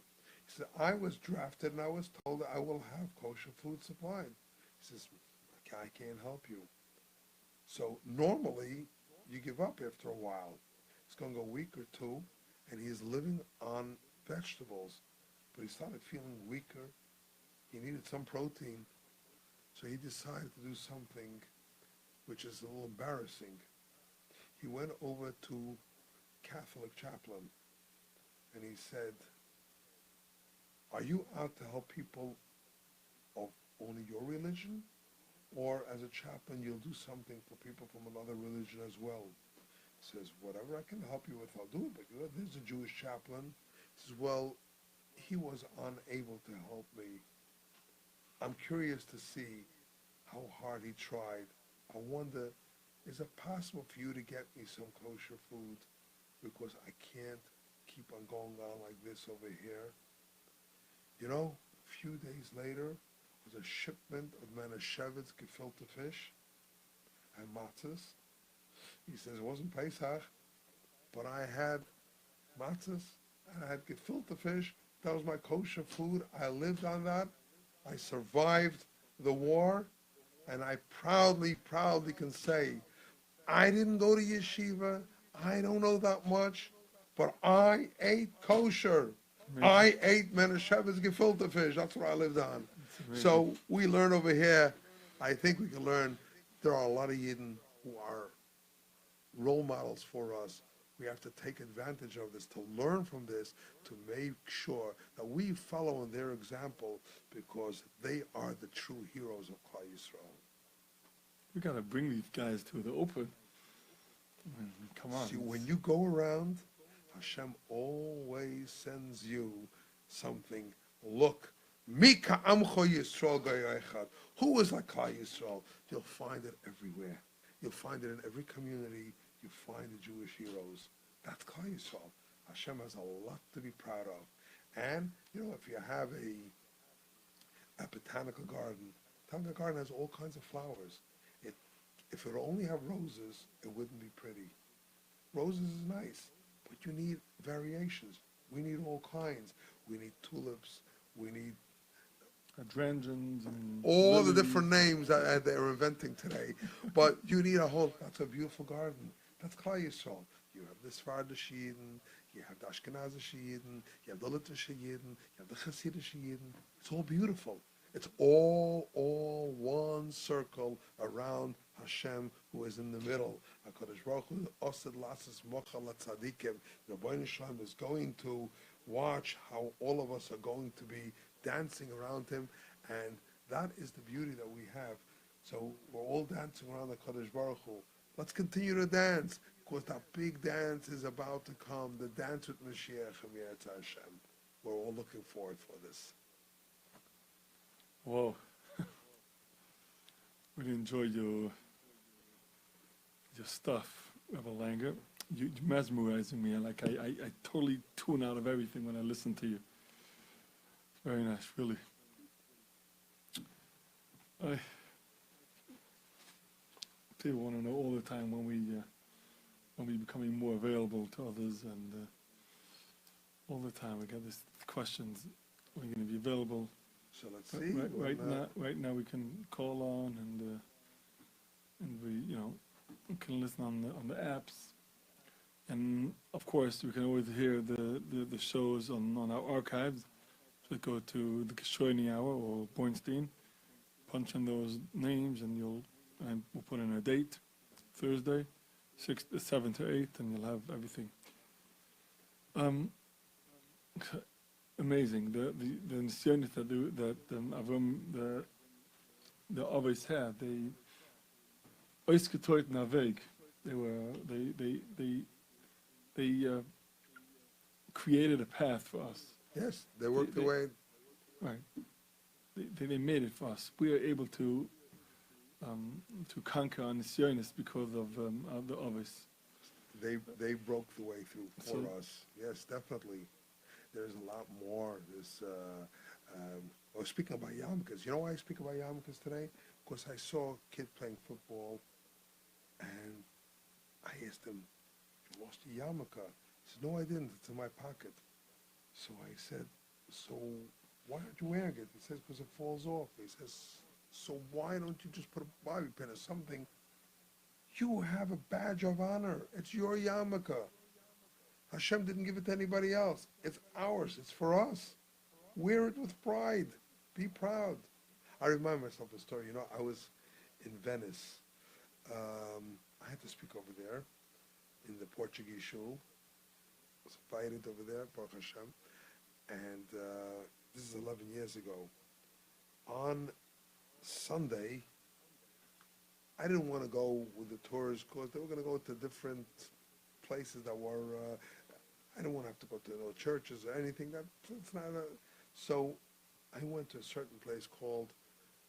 He said, I was drafted and I was told that I will have kosher food supplied. He says, I can't help you. So normally, you give up after a while. It's going to go a week or two, and he's living on vegetables. But he started feeling weaker. He needed some protein. So he decided to do something which is a little embarrassing. He went over to Catholic chaplain, and he said, are you out to help people of only your religion? Or as a chaplain, you'll do something for people from another religion as well? He says, whatever I can help you with, I'll do it. But there's a Jewish chaplain. He says, well, he was unable to help me. I'm curious to see how hard he tried. I wonder, is it possible for you to get me some kosher food? Because I can't keep on going on like this over here. You know, a few days later, was a shipment of Manischewitz gefilte fish and matzahs. He says, it wasn't Pesach, but I had matzahs and I had gefilte fish. That was my kosher food. I lived on that. I survived the war, and I proudly can say, I didn't go to yeshiva. I don't know that much, but I ate kosher. I ate Manischewitz gefilte fish. That's what I lived on. So we learn over here, I think we can learn, there are a lot of Yidden who are role models for us. We have to take advantage of this, to learn from this, to make sure that we follow in their example, because they are the true heroes of Klal Yisrael. We got to bring these guys to the open. Come on. See, when you go around, Hashem always sends you something. Look, Mika Amcho Yisrael Gayechad. Who is like Klal Yisrael? You'll find it everywhere. You'll find it in every community. You find the Jewish heroes. That's Klal Yisrael. Hashem has a lot to be proud of. And, you know, if you have a botanical garden has all kinds of flowers. If it only have roses, it wouldn't be pretty. Roses is nice, but you need variations. We need all kinds. We need tulips. We need hydrangeans and all lilies. the different names that they're inventing today. But you need that's a beautiful garden. That's Klal Yisrael. You have the Sephardic Yidden, you have the Ashkenazic Yidden, you have the Litvish Yidden, you have the Hasidic Yidden. It's all beautiful. It's all one circle around Hashem, who is in the middle. HaKadosh Baruch Hu Osed Lasses Mocha LaTzadikim. The Rebbeinu Shalom is going to watch how all of us are going to be dancing around him, and that is the beauty that we have. So we're all dancing around the Kadosh Baruch Hu. Let's continue to dance, because that big dance is about to come, the dance with Mashiach and Yetz Hashem. We're all looking forward for this. Whoa. Really enjoyed your your stuff, Rebbe Langer. You're mesmerizing me. I totally tune out of everything when I listen to you. It's very nice, really. People want to know all the time when we becoming more available to others, and all the time we get these questions. We're going to be available. So let's see. Right now we can call on, and we can listen on the apps, and of course we can always hear the shows on our archives. So go to the Kishroni Hour or Bornstein, punch in those names, and we'll put in a date, Thursday, 7 to 8, and you'll have everything. Amazing. The nisyonos that Avram the Avos had, they oisketoit naveg. They created a path for us. Yes, they worked their way. Right. They made it for us. We are able to conquer our nisyonos because of the Avos. They broke the way through for us. Yes, definitely. There's a lot more. Speaking about yarmulkes, you know why I speak about yarmulkes today? Because I saw a kid playing football, and I asked him, "You lost your yarmulke?" He said, "No, I didn't. It's in my pocket." So I said, "So why aren't you wearing it?" He says, "Because it falls off." He says, "So why don't you just put a bobby pin or something? You have a badge of honor. It's your yarmulke. Hashem didn't give it to anybody else. It's ours. It's for us. Wear it with pride. Be proud." I remind myself a story. I was in Venice. I had to speak over there in the Portuguese shul. I was invited over there, Baruch Hashem. And this is 11 years ago. On Sunday, I didn't want to go with the tourists because they were going to go to different places that were, I didn't want to have to go to no churches or anything. So I went to a certain place called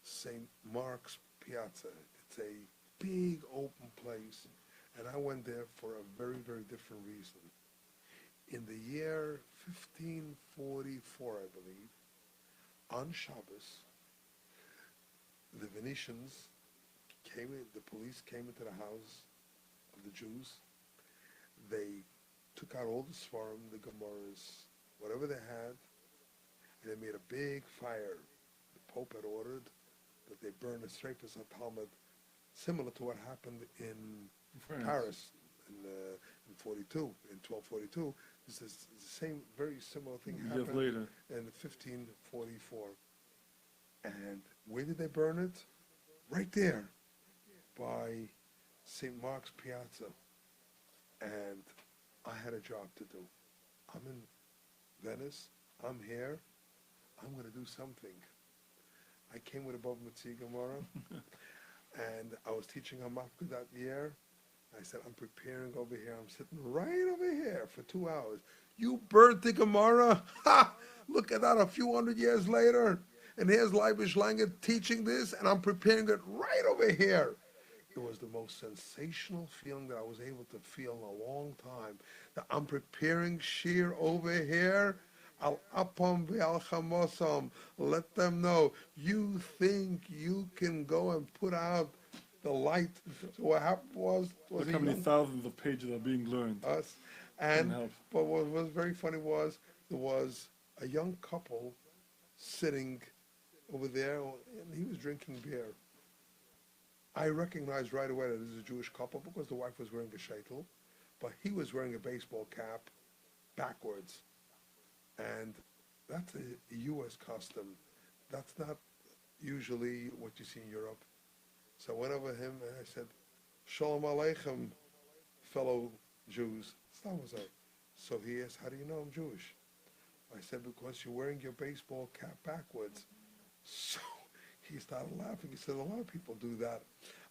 St. Mark's Piazza. It's a big open place, and I went there for a very, very different reason. In the year 1544, I believe, on Shabbos, the Venetians came in, the police came into the house of the Jews. They took out all the Svarim, the Gemaras, whatever they had, and they made a big fire. The Pope had ordered that they burn a Sreifas HaTalmud, similar to what happened in Paris in 1242. This is the same, very similar thing happened later. In 1544. And where did they burn it? Right there, by St. Mark's Piazza. And I had a job to do. I'm in Venice. I'm here. I'm going to do something. I came with a Bava Metzia Gemara, and I was teaching Hamafka that year. I said, I'm preparing over here. I'm sitting right over here for 2 hours. You burnt the Gemara? Ha! Look at that, a few hundred years later. And here's Leibish Langer teaching this, and I'm preparing it right over here. It was the most sensational feeling that I was able to feel in a long time. That I'm preparing Shir over here. Al apam ve'al chamosam. Let them know. You think you can go and put out the light. So what happened was look how many thousands of pages are being learned. But what was very funny was there was a young couple sitting over there, and he was drinking beer. I recognized right away that this is a Jewish couple because the wife was wearing a sheitel, but he was wearing a baseball cap backwards. And that's a U.S. custom. That's not usually what you see in Europe. So I went over to him and I said, Shalom Aleichem, fellow Jews. So he asked, how do you know I'm Jewish? I said, because you're wearing your baseball cap backwards. So he started laughing. He said, a lot of people do that.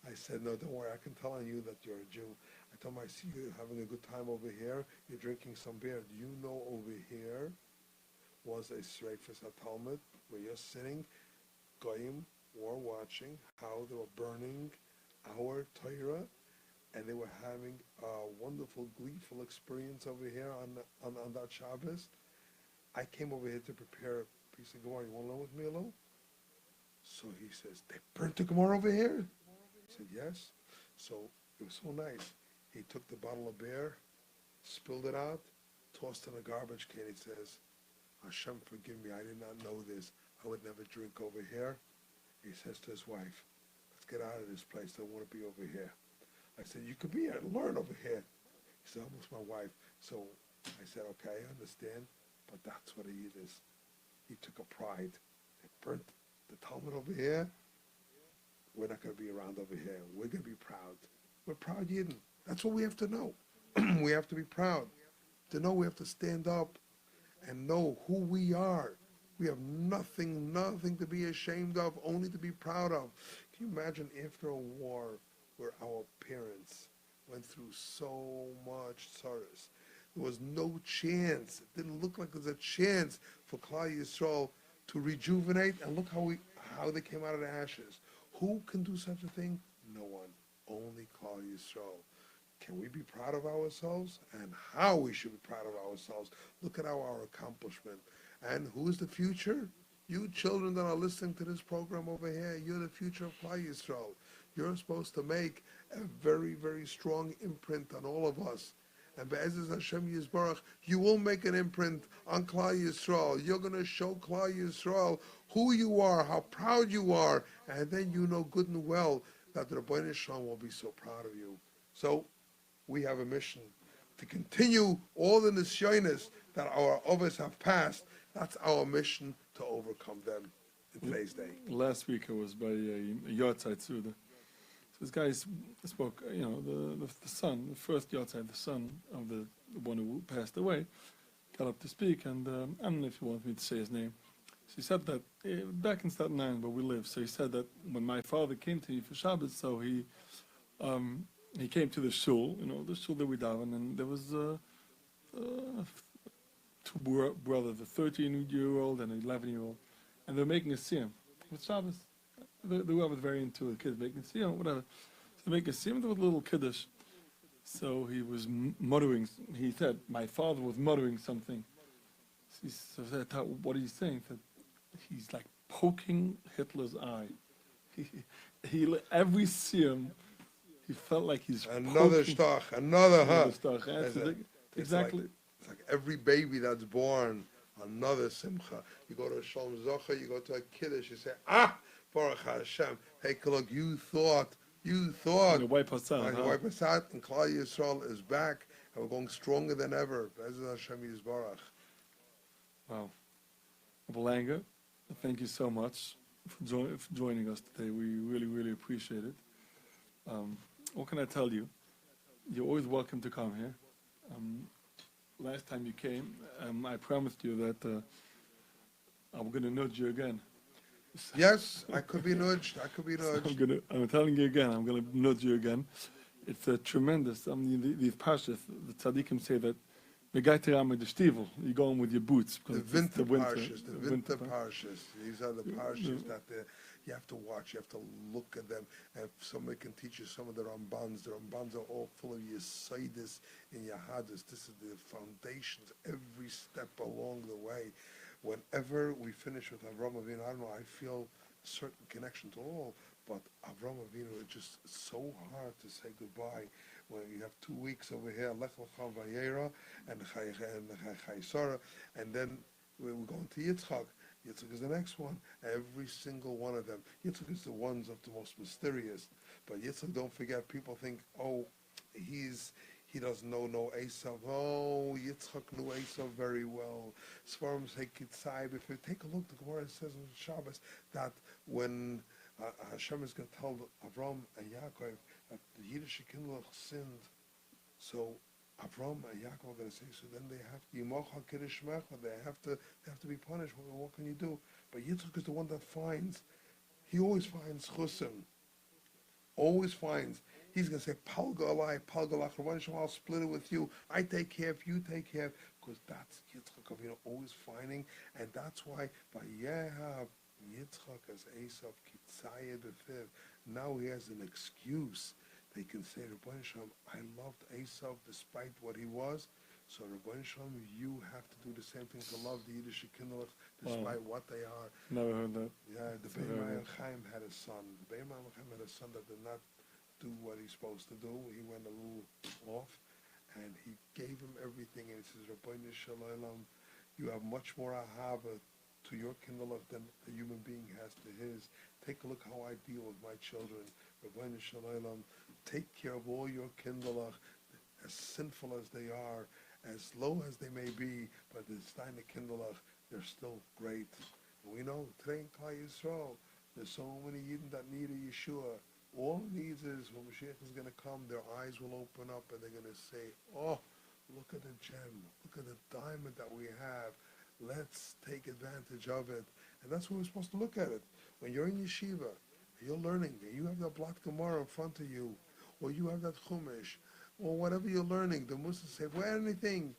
I said, no, don't worry. I can tell on you that you're a Jew. I told him, I see you having a good time over here. You're drinking some beer. Do you know over here was a Sreifas HaTalmud where you're sitting, Goyim were watching how they were burning our Torah, and they were having a wonderful, gleeful experience over here on that Shabbos. I came over here to prepare a piece of Gemara. You want to learn with me a little? So he says, they burnt the Gemara over here? I said, yes. So it was so nice. He took the bottle of beer, spilled it out, tossed it in a garbage can. He says, Hashem, forgive me, I did not know this. I would never drink over here. He says to his wife, let's get out of this place. I don't want to be over here. I said, you could be here and learn over here. He said, almost my wife. So I said, okay, I understand, but that's what he is. He took a pride. They burnt the Talmud over here. We're not going to be around over here. We're going to be proud. We're proud Yidden. That's what we have to know. We have to be proud. To know we have to stand up and know who we are. We have nothing to be ashamed of, only to be proud of. Can you imagine after a war where our parents went through so much sorrows? There was no chance. It didn't look like there was a chance for Klal Yisrael to rejuvenate. And look how they came out of the ashes. Who can do such a thing? No one. Only Klal Yisrael. Can we be proud of ourselves? And how we should be proud of ourselves. Look at our accomplishment. And who is the future? You children that are listening to this program over here, you're the future of Klal Yisrael. You're supposed to make a very, very strong imprint on all of us. And Be'ezus Hashem Yisbarach, you will make an imprint on Klal Yisrael. You're going to show Klal Yisrael who you are, how proud you are, and then you know good and well that the Rebbeinu Shalom will be so proud of you. So, we have a mission to continue all the nisyonos that our others have passed. That's our mission to overcome them in today's day. Last week I was by a Yortzeit Suda. So this guy spoke, the son, the first Yortzeit, the son of the one who passed away, got up to speak, and I don't know if you want me to say his name. So he said that back in Staten Island where we live, so he said that when my father came to me for Shabbos, so he came to the shul, the shul that we daven, and there was two brothers, a 13-year-old and an 11-year-old, and they were making a siyum with Shabbos. The whoever was very into the kids making a siyum, whatever. So they make a siyum with a little kiddush. So he was muttering. He said, my father was muttering something. So I said, what are you saying? He said, he's like poking Hitler's eye. He every siyum, he felt like he's another stock, another stock. Exactly. It's like every baby that's born, another simcha. You go to a Shalom Zocha, you go to a kiddush, you say, Baruch Hashem. Hey, look, you thought. You wipe us out. You wipe us out, and Klal Yisrael is back, and we're going stronger than ever. Be'ezus Hashem Yisbarach. Wow. Abelanga, thank you so much for joining us today. We really, really appreciate it. What can I tell you? You're always welcome to come here. Last time you came, I promised you that I'm going to nudge you again. Yes, I could be nudged. So I'm telling you again, I'm going to nudge you again. It's a tremendous, these parshas, the tzaddikim say that you're going with your boots. The winter parshas, the winter parshas. These are the parshas that you have to watch, you have to look at them. And if somebody can teach you some of the Rambans are all full of Yesaidis and Yahadis. This is the foundations every step along the way. Whenever we finish with Avram Avinu, I don't know, I feel a certain connection to all, but Avram Avinu is just so hard to say goodbye. When you have 2 weeks over here, Lech Lecha Vayera and Chai Sarah, and then we're going to Yitzchak. Yitzchak is the next one. Every single one of them. Yitzchak is the ones of the most mysterious. But Yitzchak, don't forget, people think, he doesn't know no Esav. Oh, Yitzchak knew Esav very well. Svarim say Kitzai. If you take a look, the Gemara says on Shabbos that when Hashem is going to tell Avram and Yaakov that the Yiddish Kindlech sinned, so Avram and Yaakov are going to say, so then they have to Yimocha Kiddush Mecha. They have to be punished. What can you do? But Yitzchak is the one that finds. He always finds chusim. Always finds. He's going to say, Palga alai, Palga lach, I'll split it with you. I take care of you, take care of, because that's Yitzchak Avinu always finding, and that's why by Yehav Yitzchak as Esav Kitzayed Befiv, now he has an excuse they can say, Rabbi Shalom, I loved Esav despite what he was. So Rabbi Shalom, you have to do the same thing to love the Yiddish Kinderlich despite what they are. Never heard that. Yeah, the Beimai Chaim had a son. The Beimai Chaim had a son that did not do what he's supposed to do. He went a little off, and he gave him everything. And he says, Rabbi Shalom, you have much more ahava to your Kinderlich than a human being has to his. Take a look how I deal with my children. Rabbi Shalom, take care of all your Kinderlich, as sinful as they are, as low as they may be, but the Steiner Kinderlich, they're still great. And we know today in Klal Yisrael, there's so many Yidden that need a Yeshua. All it needs is when Mashiach is going to come, their eyes will open up and they're going to say, oh, look at the gem, look at the diamond that we have. Let's take advantage of it. And that's what we're supposed to look at it. When you're in yeshiva, you're learning, and you have that block Gemara in front of you, or you have that Chumash, or whatever you're learning, the Muslims say, well, anything,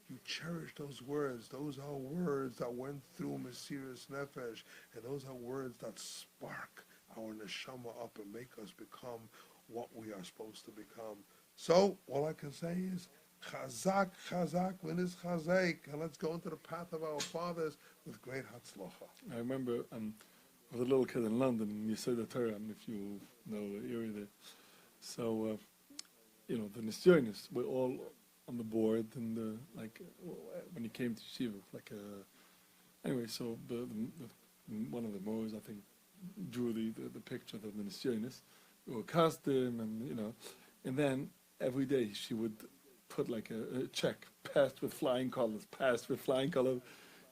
you cherish those words. Those are words that went through Mesiras Nefesh, and those are words that spark our neshama up and make us become what we are supposed to become. So, all I can say is, Chazak, Chazak, V'nis Chazak, and let's go into the path of our fathers with great Hatzlacha. I remember I was a little kid in London, and you said the Torah, if you know the area there. So, the Nisyonis were all on the board, and when he came to Shiva, anyway, so the one of the Moors, I think, drew the picture of the Nisyonis, or cast him, and then every day she would put like a check, passed with flying colors,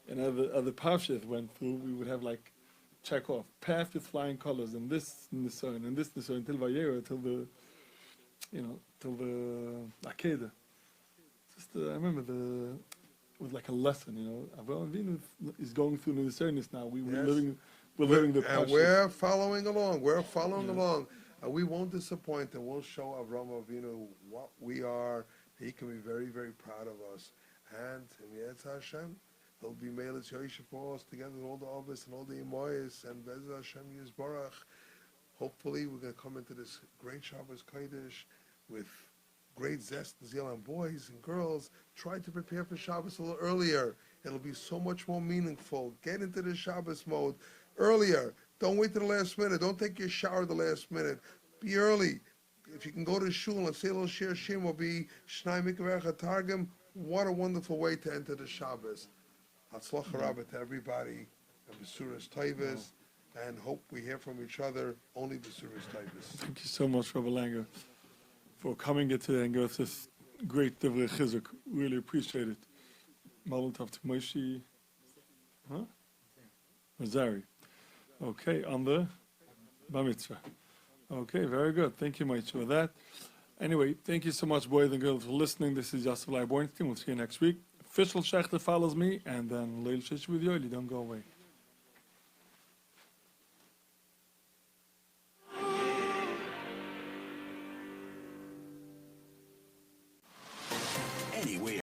and other parshas went through, we would have like check off, passed with flying colors, and this Nisoyon, and this Nisoyon, until Vayera, till the Akedah. I remember it was like a lesson, Avraham Avinu is going through the Nisoyonis now. We're living the and we're following along. And we won't disappoint, and we'll show Avraham Avinu what we are. He can be very, very proud of us. And in Yetz Hashem, he'll be Meilus Yoisha for us, together with all the Ovis and all the Imoyes, and Bez Hashem Yisbarach. Hopefully, we're going to come into this great Shabbos Kodesh with great zest and zeal. And boys and girls, try to prepare for Shabbos a little earlier. It'll be so much more meaningful. Get into the Shabbos mode earlier. Don't wait to the last minute. Don't take your shower the last minute. Be early. If you can go to shul and say a little Shir Shim or be Shnai Mikveh Targum, what a wonderful way to enter the Shabbos. Hatzlacha Rabbah to everybody, and Besuras Taivas, and hope we hear from each other, only Besuras Taivas. Thank you so much, Rabbi Langer, for coming here today and give us this great Divrei Chizuk. Really appreciate it. Mazel tov to Moshe. Mazari. Okay, on the Bar Mitzvah. Okay, very good. Thank you, Moshe, for that. Anyway, thank you so much, boys and girls, for listening. This is Yosef Lai Bornstein. We'll see you next week. Official Shechter follows me, and then Leil Shish with Yoeli. Don't go away.